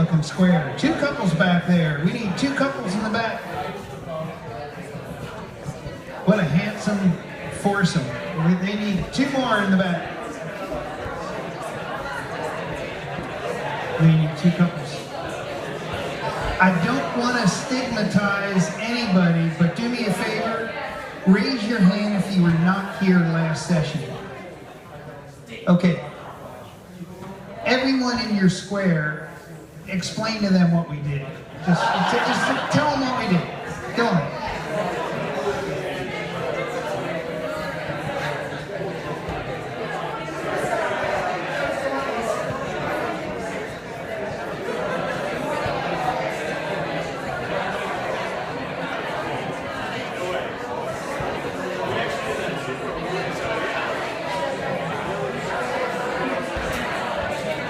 looking square. 2 couples back there. We need 2 couples in the back. What a handsome foursome. They need 2 more in the back. We need 2 couples. I don't want to stigmatize anybody, but do me a favor. Raise your hand if you were not here last session. Okay. Everyone in your square, explain to them what we did. Just tell them what we did. Go on.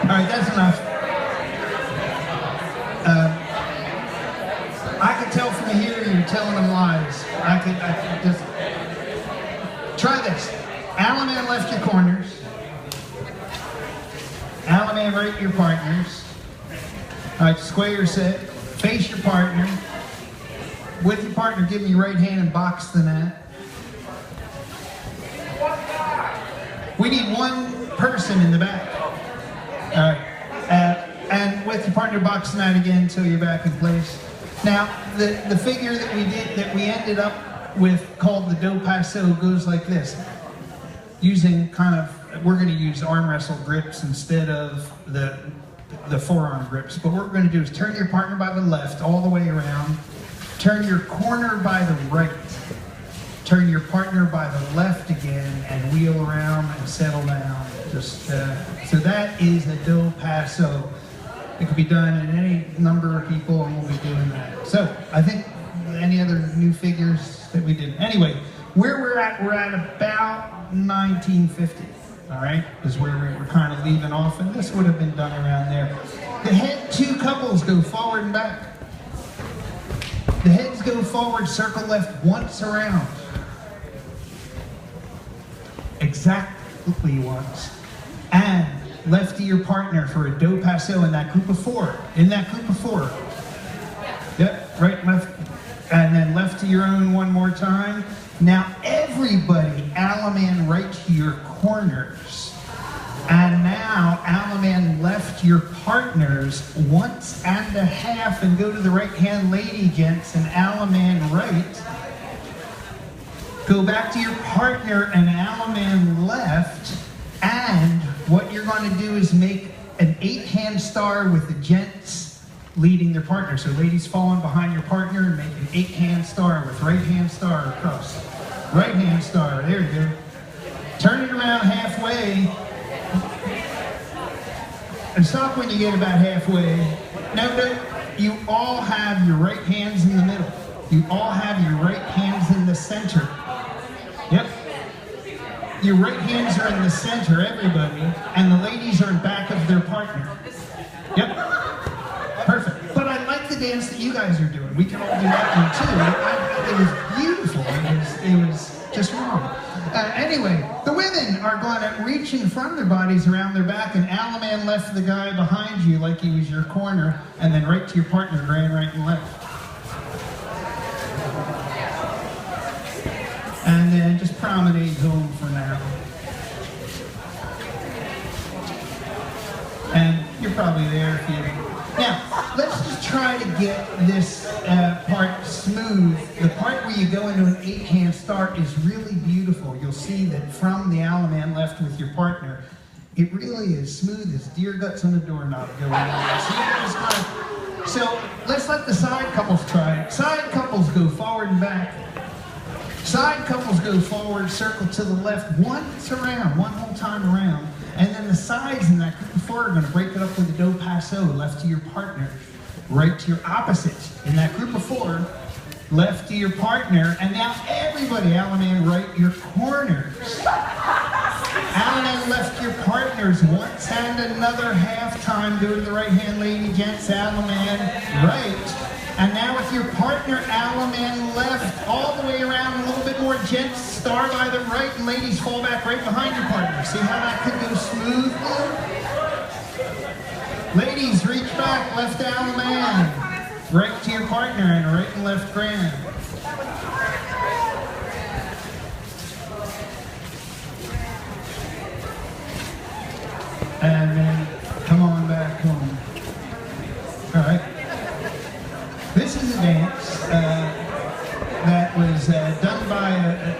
All right, that's enough. I can tell from here you're telling them lies. I can just try this. Edelman left your corners. Edelman right your partners. All right, square set. Face your partner. With your partner, give me your right hand and box the net. We need 1 person in the back. All right, and with your partner, box the net again until you're back in place. Now, the figure that we did, that we ended up with, called the do passo, goes like this. Using we're going to use arm wrestle grips instead of the forearm grips. But what we're going to do is turn your partner by the left all the way around, turn your corner by the right, turn your partner by the left again, and wheel around and settle down. So that is a do passo. It can be done in any number of people, and we'll be doing that. So I think any other new figures that we did. Anyway, where we're at about 1950. All right, is where we're kind of leaving off, and this would have been done around there. The head 2 couples go forward and back. The heads go forward, circle left once around. Exactly once. And left to your partner for a do passo in that group of 4. In that group of 4. Yep, right, left. And then left to your own 1 more time. Now everybody, Edelman right to your corners. And now Edelman left your partners once and a half, and go to the right hand lady, gents, and Edelman right. Go back to your partner and Edelman left, and what you're going to do is make an 8-hand star with the gents leading their partner. So ladies falling behind your partner and make an 8-hand star with right hand star across. Right hand star, there you go. Turn it around halfway. And stop when you get about halfway. No, you all have your right hands in the middle. You all have your right hands in the center. Yep. Your right hands are in the center, everybody, and the ladies are in back of their partner. Yep. Perfect. But I like the dance that you guys are doing. We can all do that one too. It was beautiful. It was just wrong. Anyway, the women are going to reach in front of their bodies around their back, and Edelman left the guy behind you like he was your corner, and then right to your partner, ran right and left. And then just promenade home for now. And you're probably there if you... Now, let's just try to get this part smooth. The part where you go into an 8-hand start is really beautiful. You'll see that from the Edelman left with your partner, it really is smooth as deer guts on a doorknob going on. So let's let the side couples try it. Side couples go forward and back. Side couples go forward, circle to the left, once around, 1 whole time around. And then the sides in that group of 4 are going to break it up with a do passo, left to your partner, right to your opposite. In that group of 4, left to your partner, and now everybody, Edelman right your corners. Edelman left your partners once and another half time. Go to the right hand lady, gents, Edelman right. And now with your partner, Edelman left, all the way around, a little bit more, gents, star by the right, and ladies fall back right behind your partner. See how that could go smoothly? Ladies, reach back, left down the man. Right to your partner and right and left grand. And then come on back home. All right. This is a dance that was done by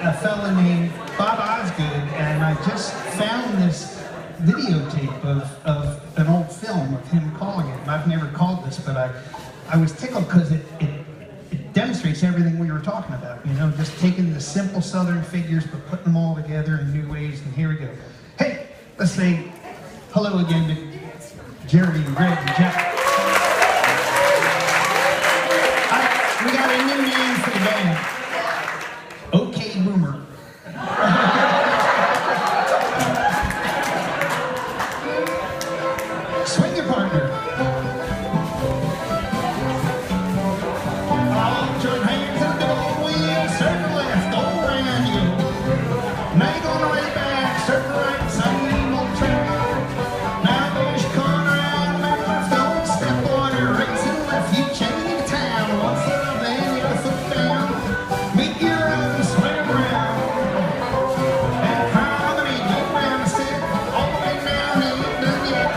a fella named Bob Osgood, and I just found this videotape of an old film of him calling it. And I've never called this, but I was tickled because it demonstrates everything we were talking about, you know, just taking the simple Southern figures but putting them all together in new ways, and here we go. Hey, let's say hello again to Jerry and Greg and Jack. We got a new name for the band. Okay Boomer. Swing your partner. All join hands and go wheel, circle left, go around you. Now you're going right back, circle right, some more track. Now there's your corner out, back left, don't step on her, racing left, you change the town. One foot up, then the other foot down. Meet your own, swing around. And harmony, go round the set, all the way down, ain't done yet.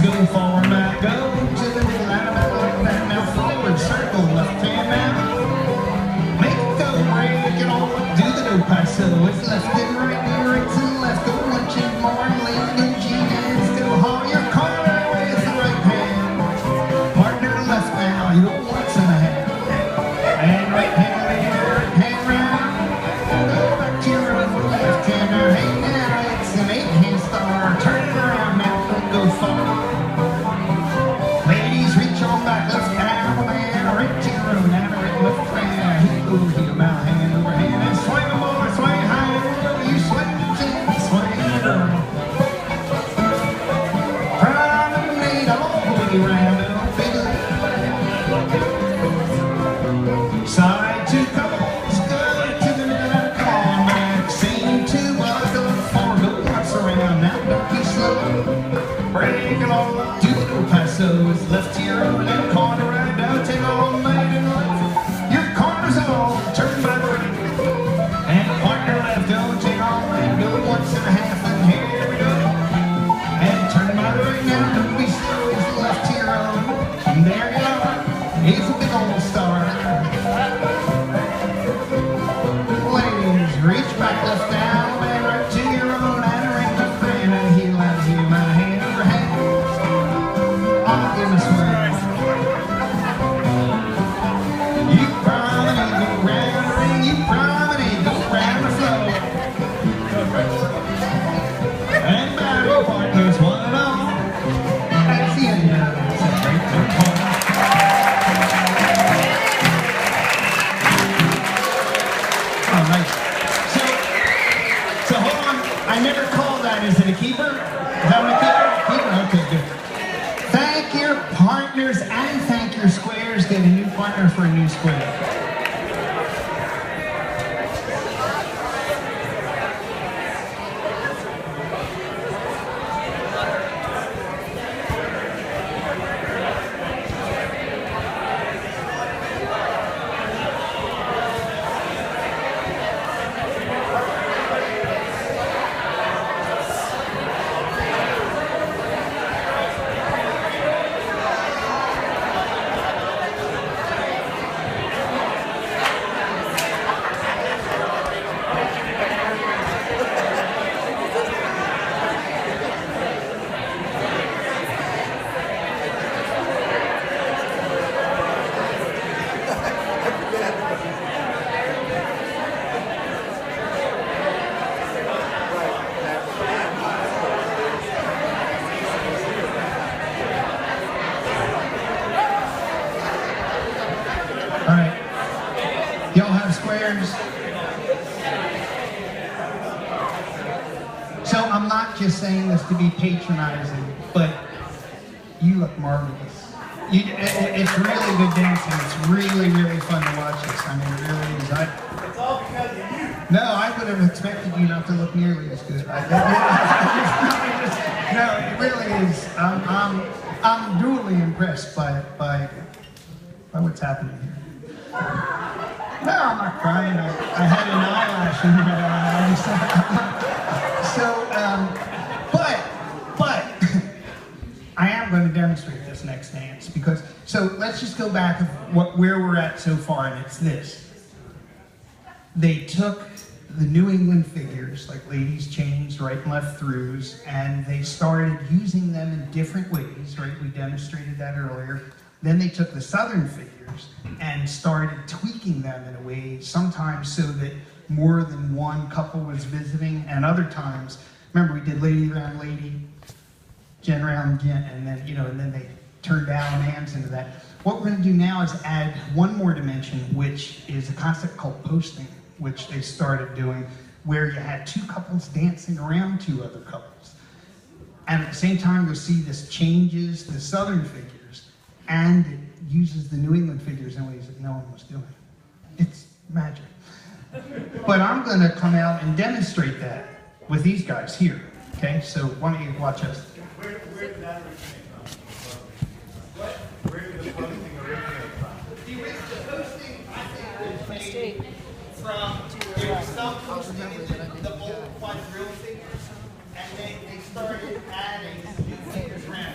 Go forward, back, go to the middle, and back like that. Now forward, circle. El Paso. It's left and right, right to the left. Go lunch and more, late and genius. Go haul your car with the right hand. Partner left now, you go once and a half. And right hand there, right hand round. Go back to your own left hander. Hey now, it's an 8-hand star. Turn it around now, don't go far. Ladies, reach on back, let's down, man. Right to your own, and right left hand. Heel, heel, now hand over hand. And swing them over, swing high and low. You swing the chin, swing the girl. Promenade all the way around, oh baby. Side to couples, go to the middle and come on back. Same two, go far, go once around. Now don't be slow. Break it all up to the El Paso. It's left to your own and corner right down. Take all night and left. Your corner's all turn by the right. And partner left, don't take all night. Go once and a half and here we go. And turn by the right now. Don't be slow. It's left to your own. And there you are. He's a big old star. Ladies, reach back left down and right to your own. And right left hand and heel out here. My hand over hand. Oh, goodness me. You promenade, go round the ring. You promenade, go round the floor. And battle partners, one and all. That's the end of it. It's a great big party. Oh, nice. So hold on. I never called that. Is it a keeper? Is that what a keeper? Keeper? Okay, good. Thank your partners and thank your squares. Get a new partner for a new square. Y'all have squares? So I'm not just saying this to be patronizing, but you look marvelous. It's really good dancing. It's really, really fun to watch this. I mean, it really is. It's all because of you. No, I would have expected you not to look nearly as good. No, it really is. I'm duly impressed by what's happening here. No, I'm not crying. I had an eyelash in my eye. But I am going to demonstrate this next dance because, so let's just go back to where we're at so far, and it's this. They took the New England figures, like ladies' chains, right and left throughs, and they started using them in different ways, right? We demonstrated that earlier. Then they took the Southern figures and started tweaking them in a way, sometimes so that more than one couple was visiting, and other times, remember we did lady round lady, gen round gen, and then, and then they turned down hands into that. What we're gonna do now is add one more dimension, which is a concept called posting, which they started doing, where you had two couples dancing around two other couples. And at the same time, you'll see this changes the Southern figures, and it uses the New England figures in ways that no one was doing. It's magic. But I'm going to come out and demonstrate that with these guys here. Okay, so why don't you watch us? Where did that originate from? What? Where did the posting originate from? The posting, I think, originated from there was some posting in the old quadrille figures, and they started adding new figures around.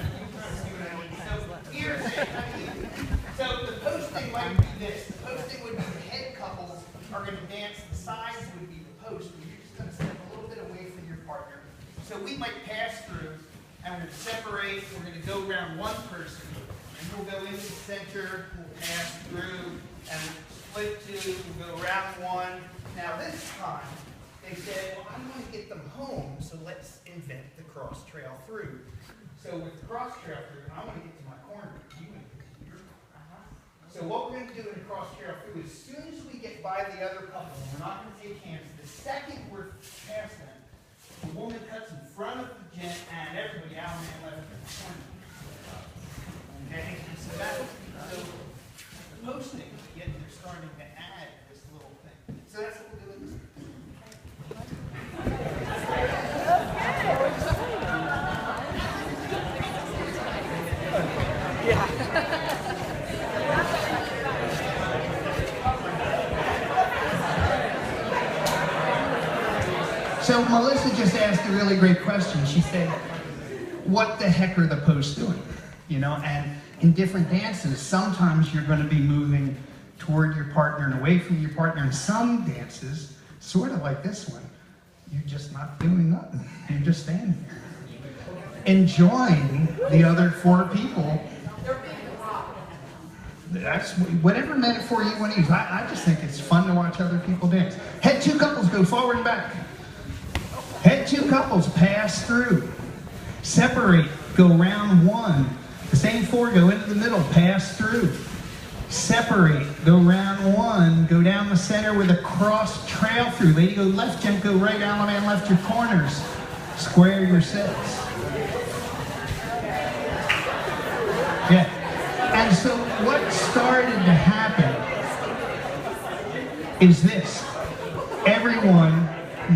So the posting might be this. The posting would be the head couples are going to dance. The sides would be the post, and you're just going to step a little bit away from your partner. So we might pass through, and we're going to separate. We're going to go around one person, and we'll go into the center. We'll pass through, and split two. We'll go around one. Now this time, they said, well, I want to get them home, so let's invent the cross trail through. So with the cross trail through, I want to get to my corner. You want to get to your corner. So what we're going to do in the cross trail through, as soon as we get by the other couple, we're not going to take hands. The second we're past them, the woman cuts in front of the gent, and everybody out and left in the corner. Okay? So that's so the posting, again, they're starting to add this little thing. So that's what we're doing. So Melissa just asked a really great question. She said, what the heck are the posts doing? You know, and in different dances, sometimes you're going to be moving toward your partner and away from your partner. In some dances, sort of like this one, you're just not doing nothing. You're just standing there, enjoying the other four people. That's whatever metaphor you want to use. I just think it's fun to watch other people dance. Head two couples go forward and back. Head two couples pass through. Separate, go round one. The same four go into the middle, pass through. Separate, go round one, go down the center with a cross trail through. Lady go left, gent go right, Edelman left your corners. Square your sets. Yeah. And so what started to happen is this. Everyone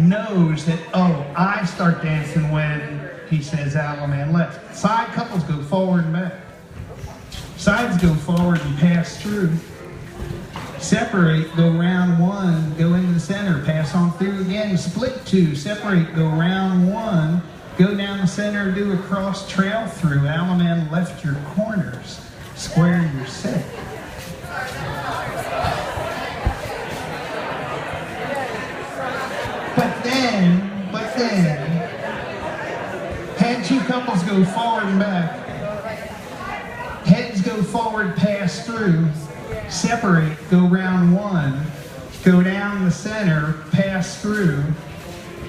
knows that, oh, I start dancing when he says Edelman left. Side couples go forward and back. Sides go forward and pass through. Separate, go round one, go into the center, pass on through again. Split two, separate, go round one, go down the center, do a cross trail through. Edelman left your corners. Square your set. But then, head two couples go forward and back. Heads go forward, pass through. Separate, go round one. Go down the center, pass through.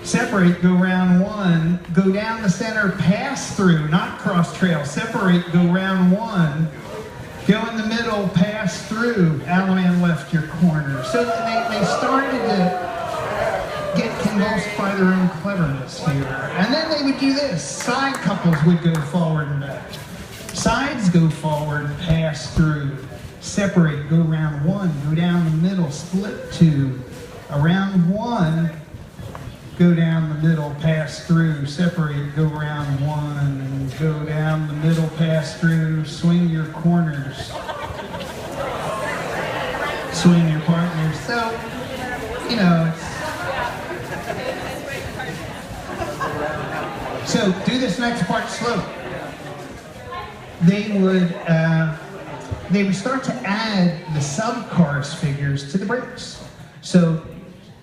Separate, go round one. Go down the center, pass through, not cross trail. Separate, go round one. Go in the middle, pass through. Edelman left your corner. So they started to get convulsed by their own cleverness here. And then they would do this. Side couples would go forward and back. Sides go forward, pass through. Separate, go round one, go down the middle, split two. Around one, go down the middle, pass through. Separate, go round one, go down the middle, pass through. Swing your corners. Swing your partners. So, you know, so do this next part slow. They would start to add the sub-chorus figures to the breaks. So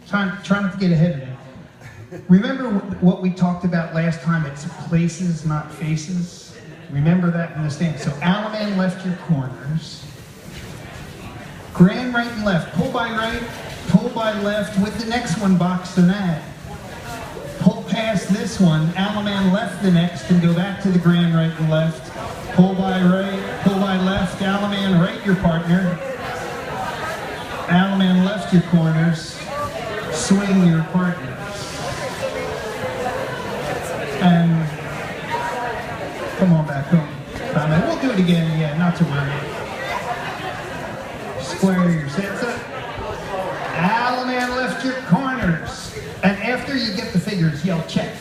try not to get ahead of me. Remember what we talked about last time? It's places, not faces. Remember that in the stand. So Edelman left your corners. Grand right and left. Pull by right, pull by left. With the next one, box the nat. Pull past this one. Edelman left the next and go back to the grand right and left. Pull by right, pull by left. Edelman right your partner. Edelman left your corners. Swing your partner. And come on back home. We'll do it again, yeah, not to worry. Square your sets up. Edelman left your corners. And after you get the figures, yell check.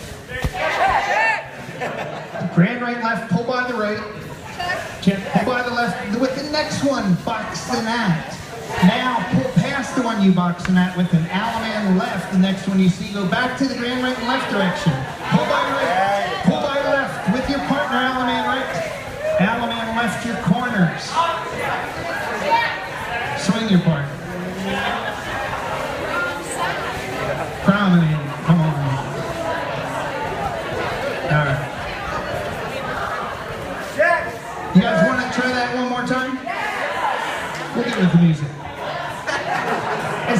Grand right, left, pull by the right. Check, pull by the left. With the next one, box the nat. Now pull past the one you box the nat with an Edelman left. The next one you see, go back to the grand right and left direction. Pull by right, pull by left. With your partner, Edelman right. Edelman left your corners. Swing your partner. Promise.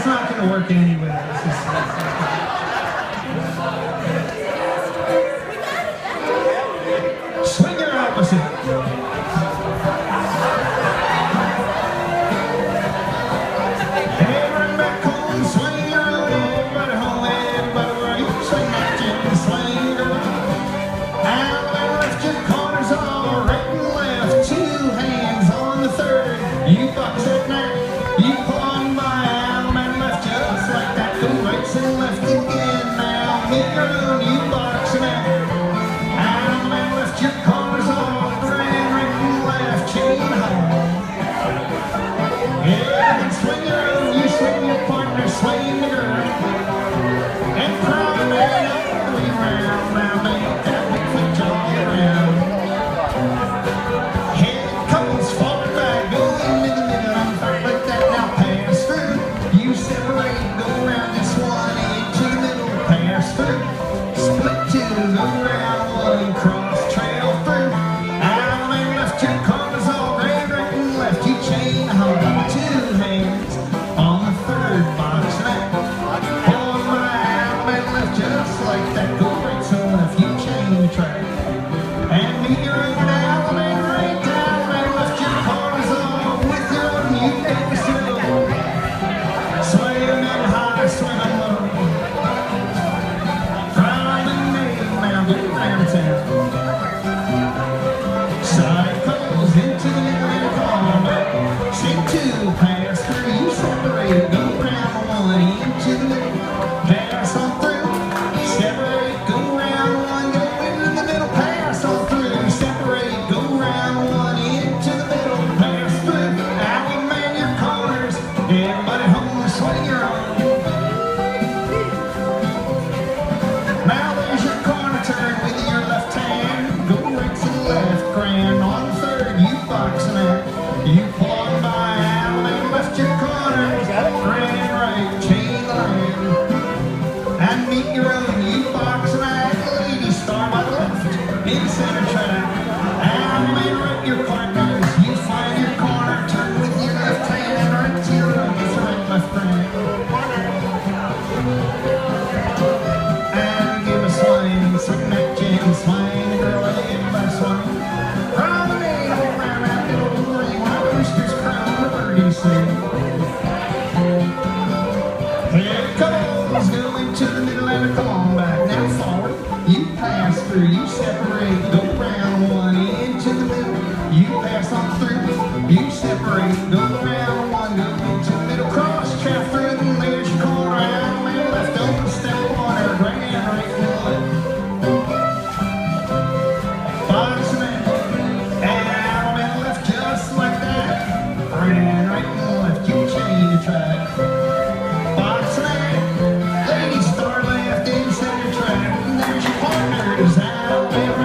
not going to work anyway. Swing your opposite. You box at night, you pull on my Edelman left just like that. Go right and left again now. Make your own, you box at night. Edelman left your corners all grand, right and left, chain home. Yeah, then swing your own, you swing your partner, swing the girl. And crowd man all the way round, now make that big foot jog around. Head couples forward back, go into the middle, I'm back like that, now pass through. You separate, go around this one, into the middle, pass through. Split two, go around one, cross trail through. Edelman left your corners all red, right and left, you chain hold two hands on the third box now. On my Edelman left just like that, go right so left, you chain the track. And meet your own Edelman right down, and left your corners all with your own, you take a slow. Swing them high, swing them low. Crowd and name, now get around town. Side couples into the middle and call back. Sit two, pass through, you separate, go round one, into the middle, pass on through. Separate, go round one, go into the middle, pass on through. Separate, go round one, into the middle, pass through. Edelman your corners, everybody home, swing your own. Now there's your corner turn with your left hand. Go right to the left, grand on third, you boxing out. You pull on by Edelman, left your corners, grand right, chain the land. And meet your own, you boxing out. Lady star by the left, in center track. Edelman right your partners, you find your corner, turn with your left hand, right to your right, it's right, left, grand. And give a swing, swing that chin, swing the girl in by swing. Promenade around that little ring, while roosters crown the birdie sing. Here comes, go into the middle and come on back. Now forward, you pass through, you separate, go round one, into the middle. You pass on through, you separate, go round one, go into the middle. Cross trap through, and there's your corner. Edelman left open, step corner, grand right and left. Boxing in, and Edelman left just like that. Grand right and left, you chain the track. Boxing in, lady star left in center track, and there's your partners. Edelman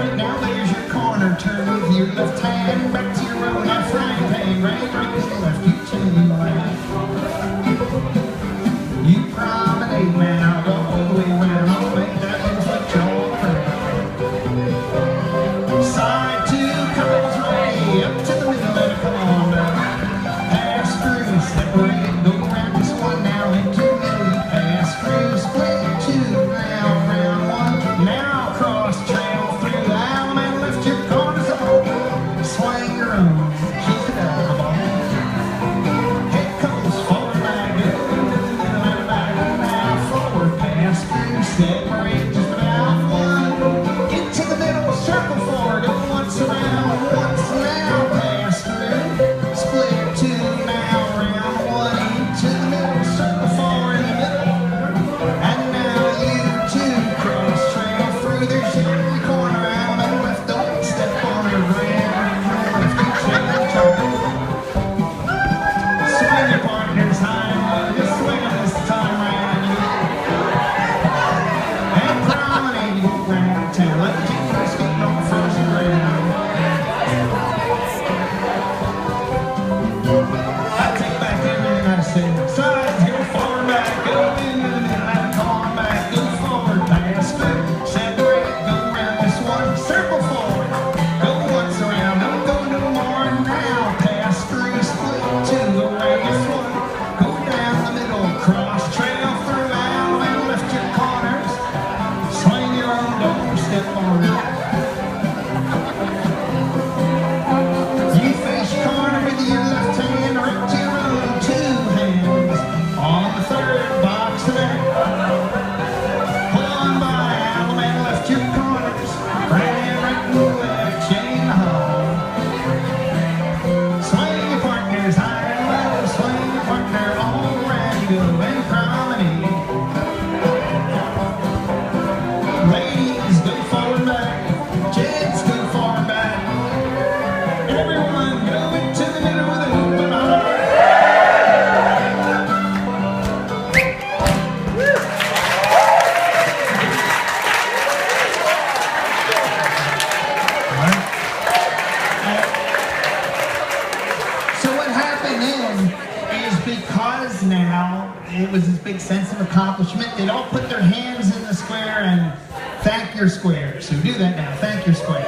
go and promenade. Ladies, go forward back. Gents, go forward back. Everyone, go into the middle with an open heart. So what happened then is, because now it was this big sense of accomplishment, they'd all put their hands in the square and thank your square. So do that now, thank your square.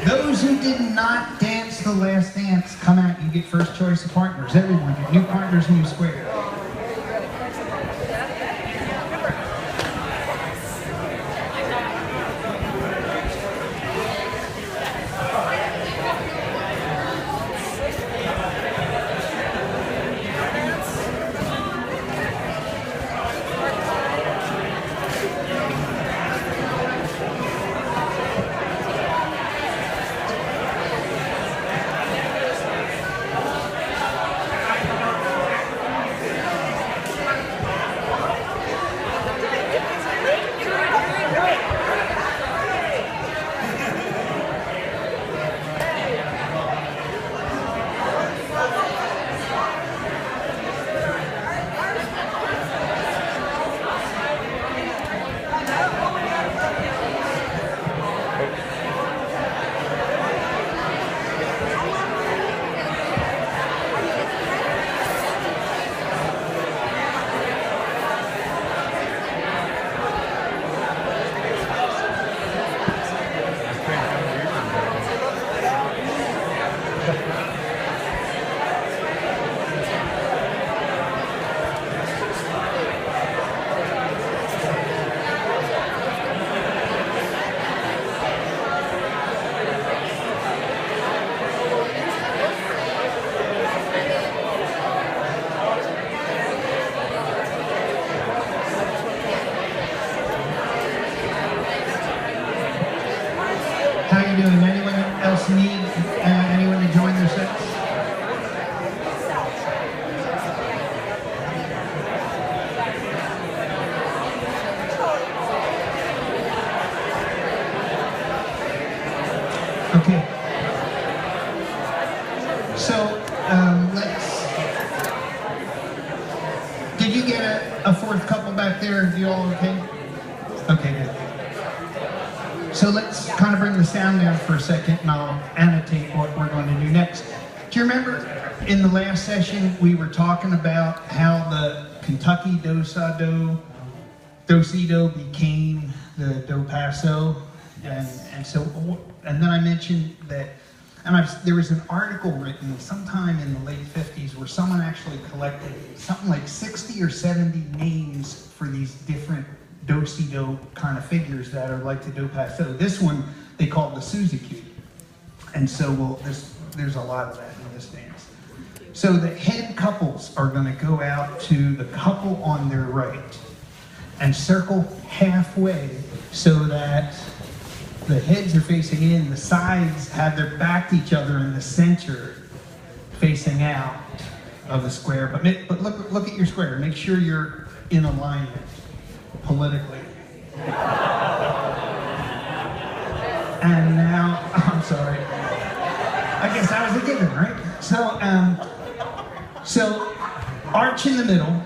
Those who did not dance the last dance, come out, you get first choice of partners. Everyone, get new partners, new square. How you doing? Anyone else need anyone to join their sets? Okay. So let's. Did you get a fourth couple back there? You all okay? Okay, good. So let's kind of bring the sound down for a second, and I'll annotate what we're going to do next. Do you remember in the last session we were talking about how the Kentucky do-si-do became the do paso, and then I mentioned that, and there was an article written sometime in the late 50s where someone actually collected something like 60 or 70 names for these different do-si-do kind of figures that are like the do paso. This one they called the Suzy Q, and so there's a lot of that in this dance. So the head couples are going to go out to the couple on their right and circle halfway so that the heads are facing in, the sides have their back to each other, and the center facing out of the square. But look at your square. Make sure you're in alignment politically. And now, I'm sorry. I guess that was a given, right? So arch in the middle,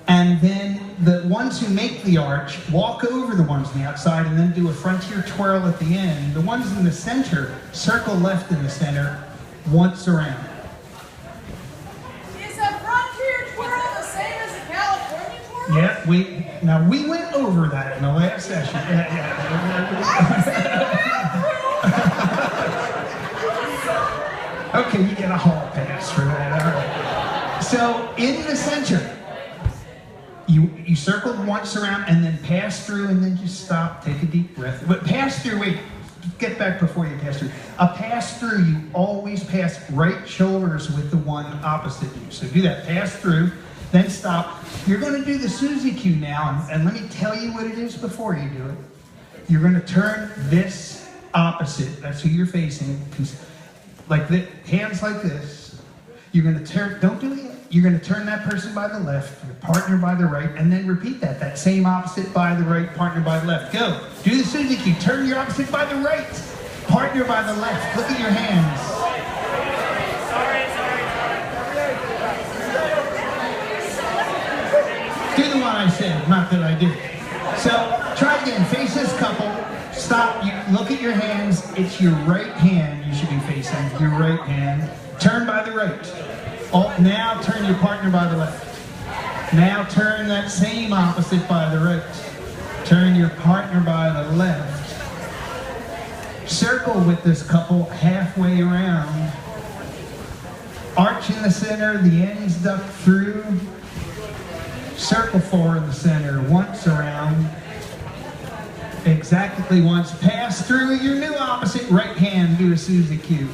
and then the ones who make the arch walk over the ones on the outside and then do a frontier twirl at the end. The ones in the center circle left in the center once around. Is a frontier twirl the same as a California twirl? Yeah, we went over that in the last session. Okay, you get a hall pass for that. All right. So in the center, you circle once around and then pass through, and then just stop, take a deep breath. But pass through, wait, get back before you pass through. A pass through, you always pass right shoulders with the one opposite you. So do that, pass through, then stop. You're going to do the Suzy Q now, and let me tell you what it is before you do it. You're going to turn this opposite, that's who you're facing, like hands like this, You're going to turn, don't do it yet. You're going to turn that person by the left, your partner by the right, and then repeat that. That same opposite by the right, partner by the left. Go. Do the Suzuki. Turn your opposite by the right, partner by the left. Look at your hands. Do the one I said, not that I did. So try again. Face this couple. Stop. You look at your hands. It's your right hand you should be facing. Your right hand. Turn by the right. Oh, now turn your partner by the left. Now turn that same opposite by the right. Turn your partner by the left. Circle with this couple halfway around. Arch in the center, the ends duck through. Circle 4 in the center, once around. Exactly once. Pass through your new opposite right hand, do a Suzuki.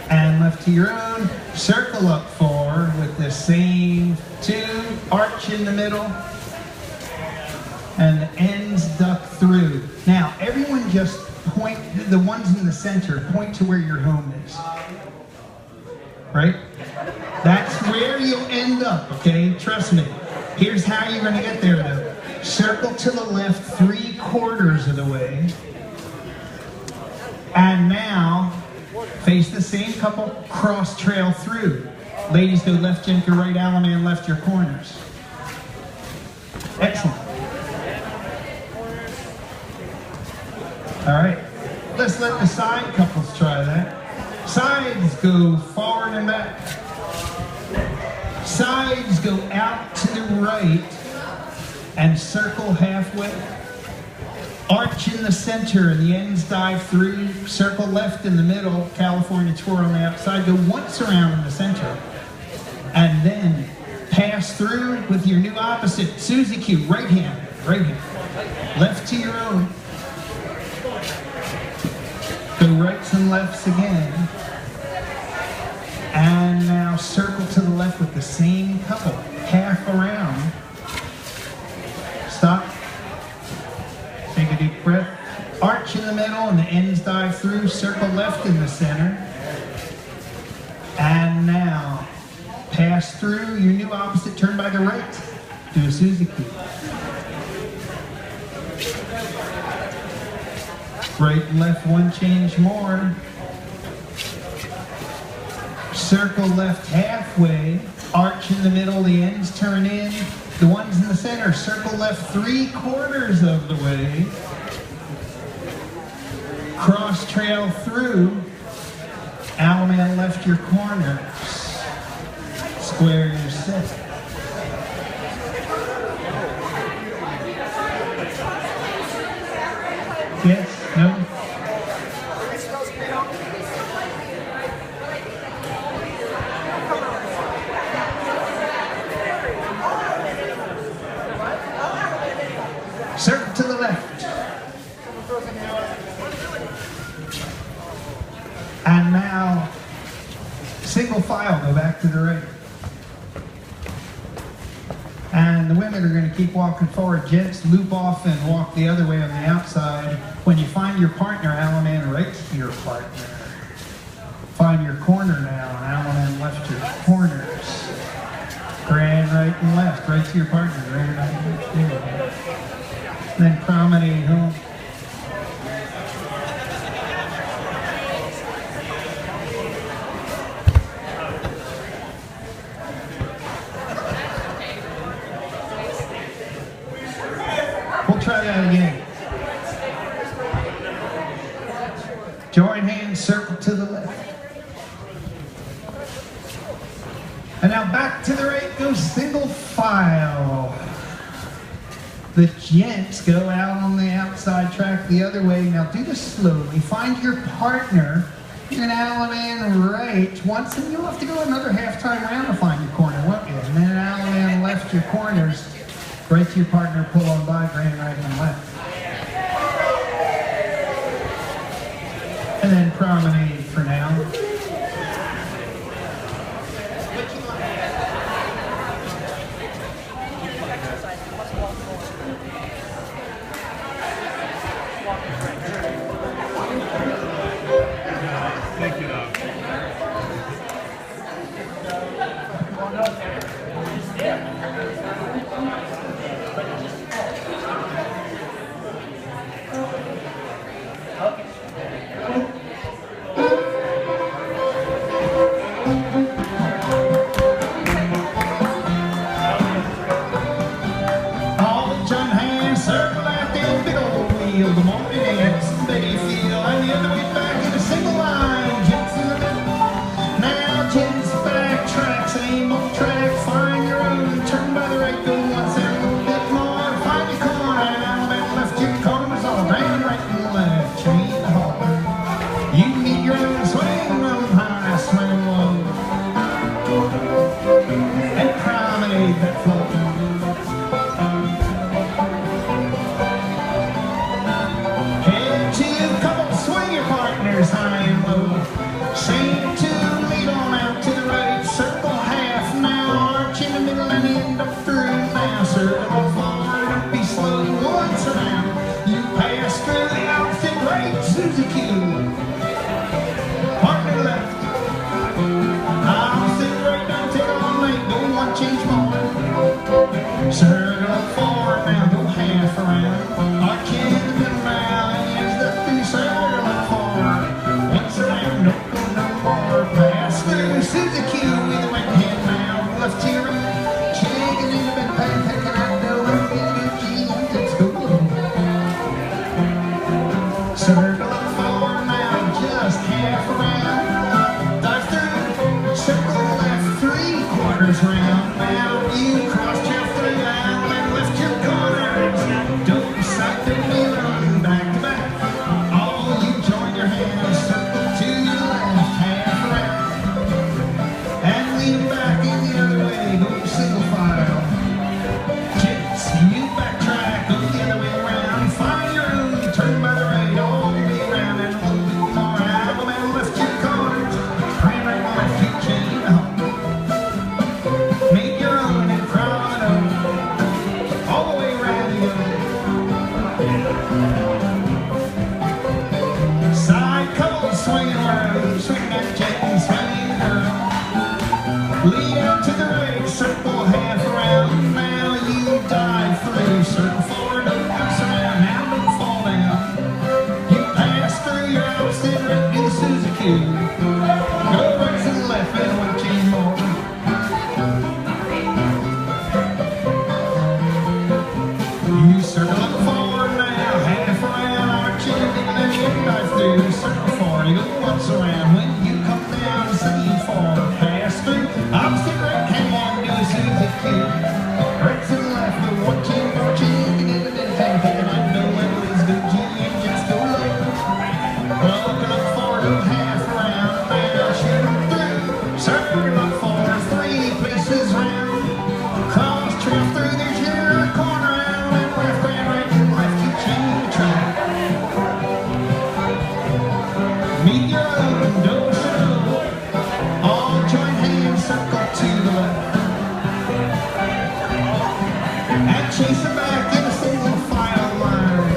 And left to your own. Circle up 4 with the same 2. Arch in the middle. And the ends duck through. Now, everyone just point, the ones in the center, point to where your home is. Right? That's where you'll end up, okay? Trust me. Here's how you're going to get there, though. Circle to the left 3/4 of the way. And now, face the same couple, cross trail through. Ladies go left jinker, right Edelman, left your corners. Excellent. All right. Let's let the side couples try that. Sides go forward and back. Sides go out to the right and circle halfway. Arch in the center and the ends dive through. Circle left in the middle. California twirl on the outside. Go once around in the center. And then pass through with your new opposite. Suzuki, right hand. Right hand. Left to your own. Go rights and lefts again. And now circle to the left with the same couple. Half around. Stop. Take a deep breath. Arch in the middle and the ends dive through. Circle left in the center. And now pass through your new opposite. Turn by the right. Do a Suzuki. Right and left, one change more. Circle left halfway. Arch in the middle, the ends turn in. The ones in the center, circle left 3/4 of the way. Cross trail through. Edelman left your corners. Square your set. Yes? No? Circle to the left. And now, single file, go back to the right. And the women are going to keep walking forward. Gents, loop off and walk the other way on the outside. When you find your partner, Edelman right to your partner. Find your corner now, Edelman left your corners. Grand right and left, right to your partner. Grand right and left. Then promenade home. We'll try that again. Join hands, circle to the left. And now back to the right, go single file. The gents go out on the outside track the other way. Now do this slowly. Find your partner. You're an Edelman right once, and you'll have to go another half-time round to find your corner, won't you? And then Edelman left your corners. Right to your partner, pull on by, grand right and left. And then promenade for now. All join hands, circle out that big old wheel. The morning dance, they feel, and the other way back in a single line. Jets in the middle. Now Jets backtrack, same old track. Find your own, turn by the right, go once and a little bit more. Find your corner, and left your corners all round, right and left. Chain the hopper. You need your own swing, run high, swing low, and promenade that flow. High and low. Same to lead on out to the right. Circle half now. Arch in the middle and end up through now. Circle forward, don't be slow. Once around, you pass through the outfit right. Suzuki. Partner left. Opposite right, don't take on late. Go one change more. Circle forward now. Go half around. Arch in the middle now and ends up through circle. Pass through Suzuki with the right hand now, left to your right, shaking in the bed, picking out the right, let's go. Circle up forward now, just half around, dive through, circle left, 3/4 round, now you cross trail through now, and lift your corners, don't side to me, run back to back, all you join your hands, circle to your left, half around. Back in the other way, go single file. Jets, you backtrack, go the other way around. Find your own, turn by the right, all the way around, and a little bit more out. And lift your corners, right, left, you chain up. Make your own and promenade, all the way around you go. Side couple, swinging around, swing that jet and swing girl. Lead out to the right, circle half around, now you dive through, circle forward, don't bounce around, now don't fall down. You pass through your outfit right to the Suzuki. Go right to the left and one change more. You circle up forward now, half around, arching, and you dive through, circle forward, you go once around, when you come down, same forward, pass through. Opposite right hand, do a Suzuki. Right to the left, go one chain, more chain, in the middle, picking out no levels, go G and just go low. Welcome up forward, go half around, now shoot them through. Circle up forward, 3 places round. Cross trail through, there's your corner out, and left and right and left, you chain the track. Meet your own, don't show. All join hands, circle to the left. And chase her back in a single file line.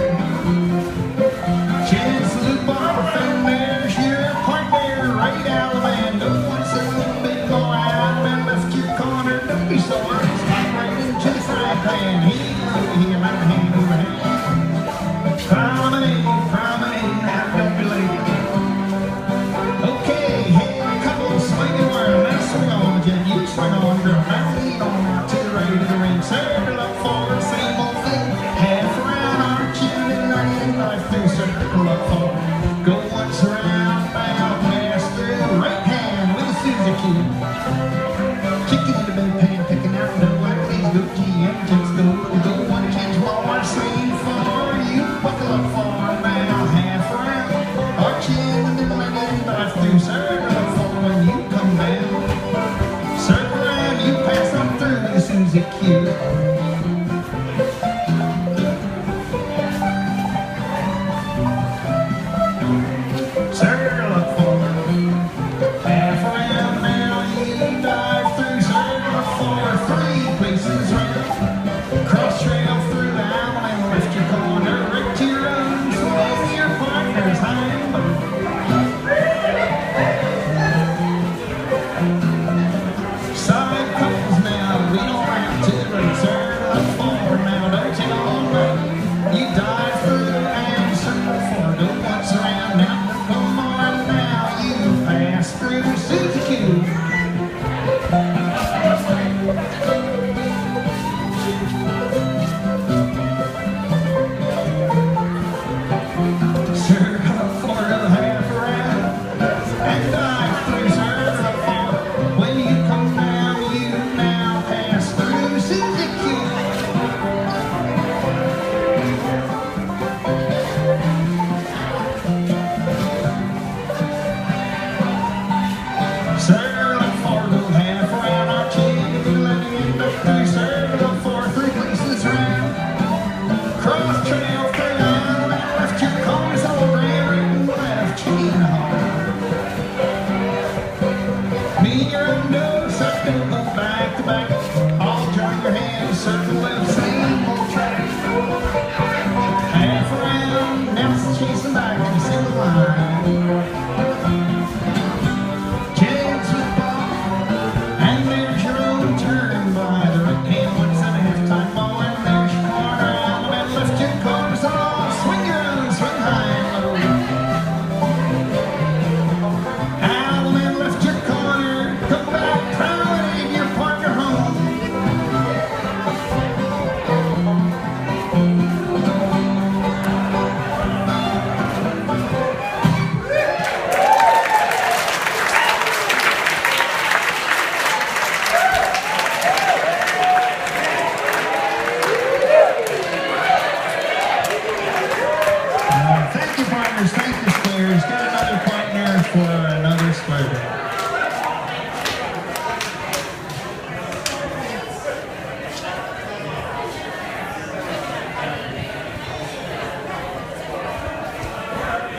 Chance loop off, and there's your partner, right Edelman. Go once a little bit more out, and left your corner, don't be sore. Stop right into the frying pan. Here, my hand over hand. Promenade, now don't be late. Okay, hand couple swinging around, now swing on, Jen, you swing on, girl, now lean on out to the right of the ring, circle up forward, same old thing, half around, arching, and dive through, circle up forward, go once around, now pass through, right hand with a Suzuki, kicking in the big pan, picking out the black, please go G, engines go one change more, same for you, buckle up forward, now half around, arching, and then dive through, circle up forward when you come down, circle around, you pass up through with a Suzuki. Circle up forward, half around, now you dive through, circle up forward, 3 places round, cross trail through the aisle and lift your corner, right to your own, swing your partners high and low. Side couples now, lead on out to the right, circle up forward now, don't you know, you dive through and circle forward, go once around now. strength of squares.